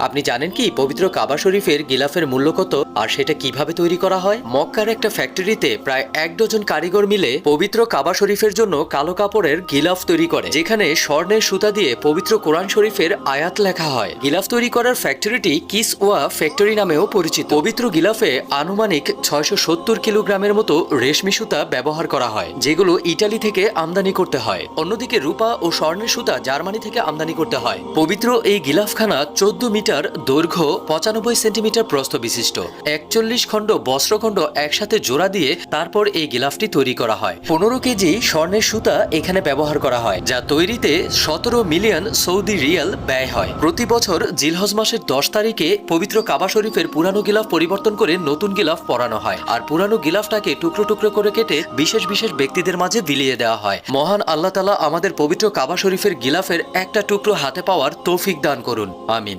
আপনি জানেন কি পবিত্র কাবা শরীফের গিলাফের মূল্য কত আর সেটা কিভাবে তৈরি করা হয়? মক্কার একটা ফ্যাক্টরিতে প্রায় 1 ডজন কারিগর মিলে পবিত্র কাবা শরীফের জন্য কালো কাপড়ের গিলাফ তৈরি করে, যেখানে স্বর্ণের সুতা দিয়ে পবিত্র কোরআন শরীফের আয়াত লেখা হয়। গিলাফ তৈরি করার ফ্যাক্টরিটি কিসওয়া ফ্যাক্টরি নামেও পরিচিত। পবিত্র গিলাফে আনুমানিক 670 কিলোগ্রামের মতো রেশমি সুতা ব্যবহার করা হয়, যেগুলো ইটালি থেকে আমদানি করতে হয়। অন্যদিকে রূপা ও স্বর্ণের সুতা জার্মানি থেকে আমদানি করতে হয়। পবিত্র এই গিলাফখানা 14 মিটার দৈর্ঘ্য, 95 সেন্টিমিটার প্রস্থ বিশিষ্ট। 41 খণ্ড বস্ত্রখণ্ড একসাথে জোড়া দিয়ে তারপর এই গিলাফটি তৈরি করা হয়। 15 কেজি স্বর্ণের সুতা এখানে ব্যবহার করা হয়, যা তৈরিতে 17 মিলিয়ন সৌদি রিয়াল ব্যয় হয়। প্রতি বছর জিলহজ মাসের 10 তারিখে পবিত্র কাবা শরীফের পুরানো গিলাফ পরিবর্তন করে নতুন গিলাফ পরানো হয়, আর পুরানো গিলাফটাকে টুকরো টুকরো করে কেটে বিশেষ বিশেষ ব্যক্তিদের মাঝে বিলিয়ে দেওয়া হয়। মহান আল্লাহ তাআলা আমাদের পবিত্র কাবা শরীফের গিলাফের একটা টুকরো হাতে পাওয়ার তৌফিক দান করুন, আমিন।